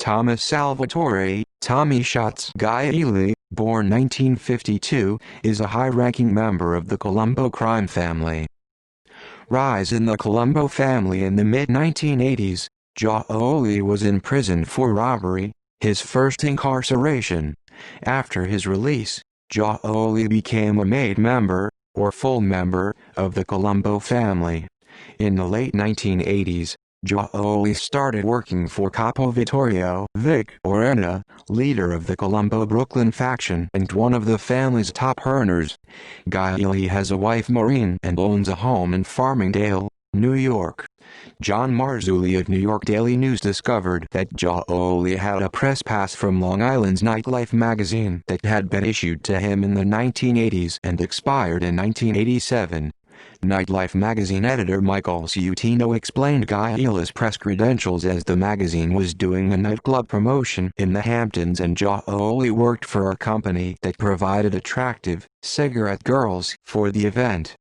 Thomas Salvatore, Tommy Shots Gioeli, born 1952, is a high-ranking member of the Colombo crime family. Rise in the Colombo family in the mid-1980s, Gioeli was imprisoned for robbery, his first incarceration. After his release, Gioeli became a made member, or full member, of the Colombo family. In the late 1980s, Gioeli started working for Capo Vittorio Vic Orena, leader of the Colombo Brooklyn faction and one of the family's top earners. Gioeli has a wife Maureen and owns a home in Farmingdale, New York. John Marzulli of New York Daily News discovered that Gioeli had a press pass from Long Island's Nightlife magazine that had been issued to him in the 1980s and expired in 1987. Nightlife magazine editor Michael Ciutino explained Gioeli's press credentials as the magazine was doing a nightclub promotion in the Hamptons and Gioeli worked for a company that provided attractive, cigarette girls for the event.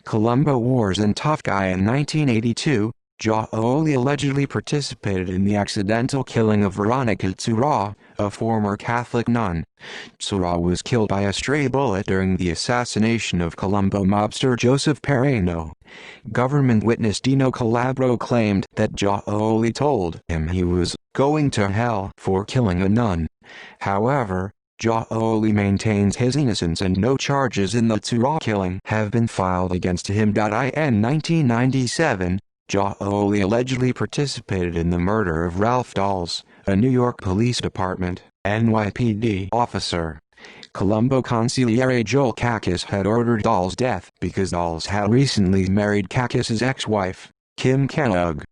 Colombo Wars and Tough Guy in 1982, Gioeli allegedly participated in the accidental killing of Veronica Tzura, a former Catholic nun. Tzura was killed by a stray bullet during the assassination of Colombo mobster Joseph Pereno. Government witness Dino Calabro claimed that Gioeli told him he was going to hell for killing a nun. However, Gioeli maintains his innocence and no charges in the Tzura killing have been filed against him. In 1997, Gioeli allegedly participated in the murder of Ralph Dawes, a New York Police Department (NYPD) officer. Colombo consigliere Joel Kakis had ordered Dawes' death because Dawes had recently married Kakis's ex-wife, Kim Kenug.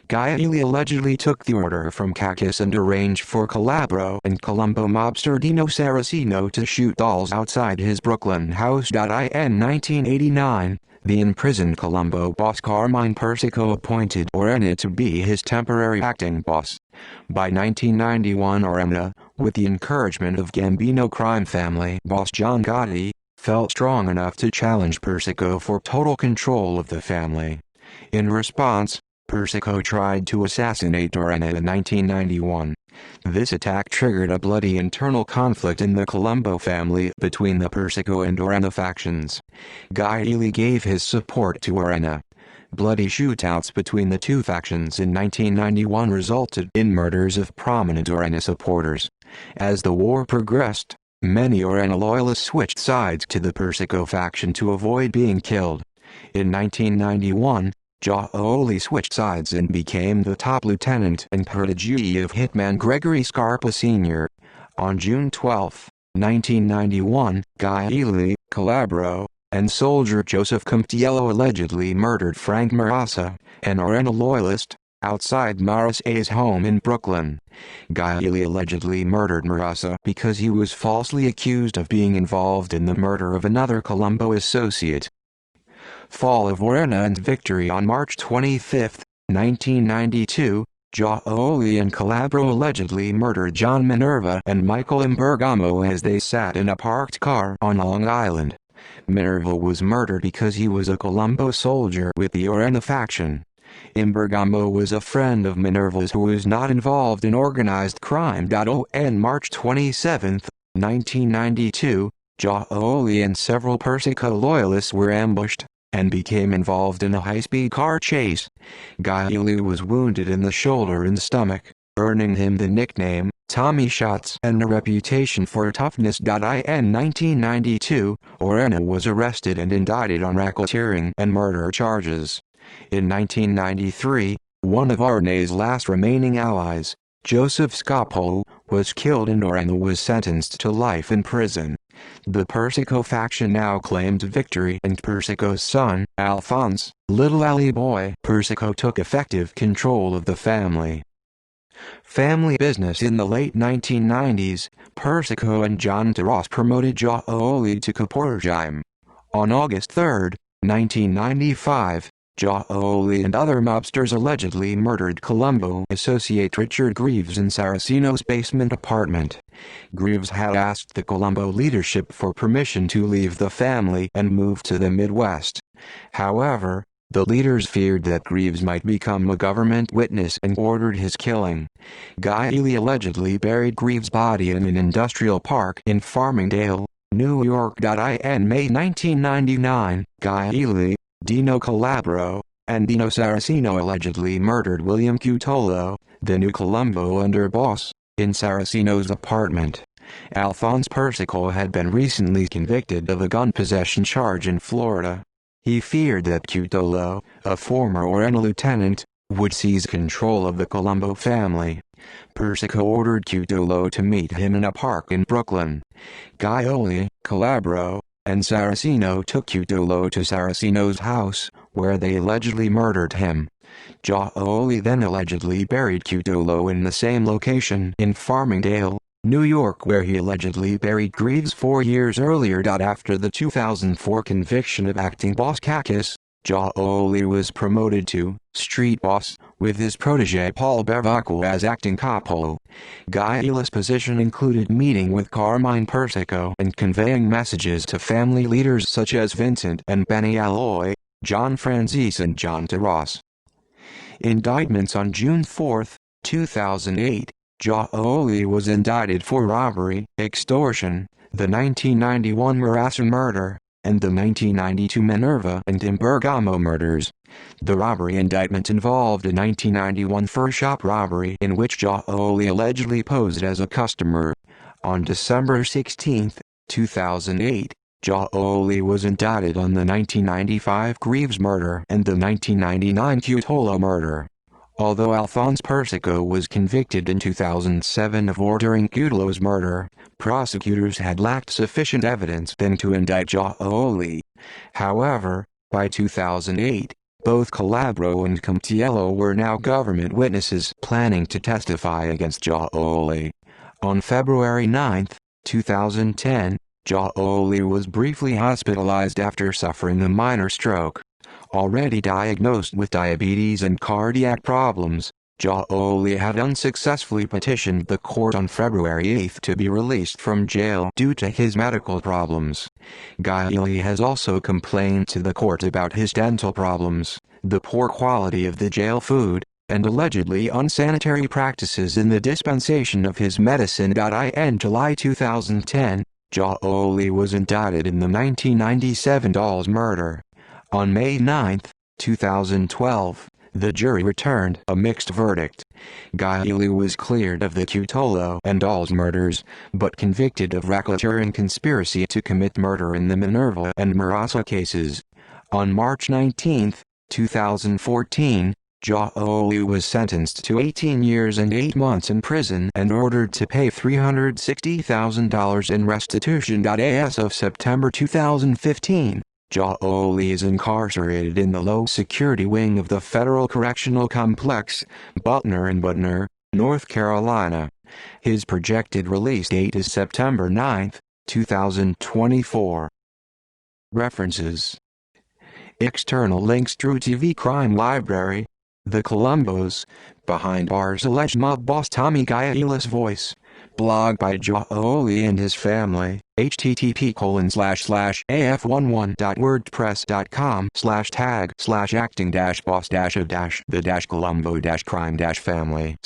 Gioeli allegedly took the order from Kakis and arranged for Calabro and Colombo mobster Dino Saraceno to shoot Dawes outside his Brooklyn house. In 1989, the imprisoned Colombo boss Carmine Persico appointed Orena to be his temporary acting boss. By 1991, Orena, with the encouragement of Gambino crime family boss John Gotti, felt strong enough to challenge Persico for total control of the family. In response, Persico tried to assassinate Orena in 1991. This attack triggered a bloody internal conflict in the Colombo family between the Persico and Orena factions. Gioeli gave his support to Orena. Bloody shootouts between the two factions in 1991 resulted in murders of prominent Orena supporters. As the war progressed, many Orena loyalists switched sides to the Persico faction to avoid being killed. In 1991, Gioeli switched sides and became the top lieutenant and protégé of hitman Gregory Scarpa Sr. On June 12, 1991, Gioeli, Calabro, and soldier Joseph Comtiello allegedly murdered Frank Marassa, an Orena loyalist, outside Marassa's home in Brooklyn. Gioeli allegedly murdered Marassa because he was falsely accused of being involved in the murder of another Colombo associate. Fall of Orena and victory. On March 25, 1992, Gioeli and Calabro allegedly murdered John Minerva and Michael Imbergamo as they sat in a parked car on Long Island. Minerva was murdered because he was a Colombo soldier with the Orena faction. Imbergamo was a friend of Minerva's who was not involved in organized crime. On March 27, 1992, Gioeli and several Persico loyalists were ambushed and became involved in a high-speed car chase. Gioeli was wounded in the shoulder and stomach, earning him the nickname Tommy Shots and a reputation for toughness. In 1992, Orena was arrested and indicted on racketeering and murder charges. In 1993, one of Orena's last remaining allies, Joseph Scapo, was killed and Orena was sentenced to life in prison. The Persico faction now claimed victory and Persico's son, Alphonse, Little Ali Boy Persico took effective control of the family. Family business. In the late 1990s, Persico and John Taras promoted Gioeli to caporegime. On August 3, 1995, Gioeli and other mobsters allegedly murdered Colombo associate Richard Greaves in Saraceno's basement apartment. Greaves had asked the Colombo leadership for permission to leave the family and move to the Midwest. However, The leaders feared that Greaves might become a government witness and ordered his killing. Gioeli allegedly buried Greaves' body in an industrial park in Farmingdale, New York. In May 1999, Gioeli, Dino Calabro, and Dino Saraceno allegedly murdered William Cutolo, the new Colombo underboss, in Saraceno's apartment. Alphonse Persico had been recently convicted of a gun possession charge in Florida. He feared that Cutolo, a former Orena lieutenant, would seize control of the Colombo family. Persico ordered Cutolo to meet him in a park in Brooklyn. Gioeli, Calabro, and Saraceno took Cutolo to Saraceno's house, where they allegedly murdered him. Gioeli then allegedly buried Cutolo in the same location in Farmingdale, New York, where he allegedly buried Greaves 4 years earlier. After the 2004 conviction of acting boss Kakis, Gioeli was promoted to street boss, with his protege Paul Bevacqua as acting capo. Gioeli's position included meeting with Carmine Persico and conveying messages to family leaders such as Vincent and Benny Alloy, John Franzese and John Terras. Indictments. On June 4, 2008, Gioeli was indicted for robbery, extortion, the 1991 Marassa murder, and the 1992 Minerva and Imbergamo murders. The robbery indictment involved a 1991 fur shop robbery in which Gioeli allegedly posed as a customer. On December 16, 2008, Gioeli was indicted on the 1995 Greaves murder and the 1999 Cutolo murder. Although Alphonse Persico was convicted in 2007 of ordering Cutolo's murder, prosecutors had lacked sufficient evidence then to indict Gioeli. However, by 2008, both Calabro and Camtiello were now government witnesses planning to testify against Gioeli. On February 9, 2010, Gioeli was briefly hospitalized after suffering a minor stroke. Already diagnosed with diabetes and cardiac problems, Gioeli had unsuccessfully petitioned the court on February 8 to be released from jail due to his medical problems. Gioeli has also complained to the court about his dental problems, the poor quality of the jail food, and allegedly unsanitary practices in the dispensation of his medicine. In July 2010, Gioeli was indicted in the 1997 Dolls murder. On May 9, 2012, the jury returned a mixed verdict. Gioeli was cleared of the Cutolo and Dolls murders, but convicted of racketeering conspiracy to commit murder in the Minerva and Marassa cases. On March 19, 2014, Gioeli was sentenced to 18 years and 8 months in prison and ordered to pay $360,000 in restitution. As of September 2015, Gioeli is incarcerated in the low-security wing of the Federal Correctional Complex, Butner in Butner, North Carolina. His projected release date is September 9, 2024. References. External links. True TV Crime Library. The Colombos, Behind Bars alleged mob boss Tommy Gioeli's voice. Blog by Gioeli and his family. http://af11.wordpress.com/tag/acting-boss-of-the-colombo-crime-family/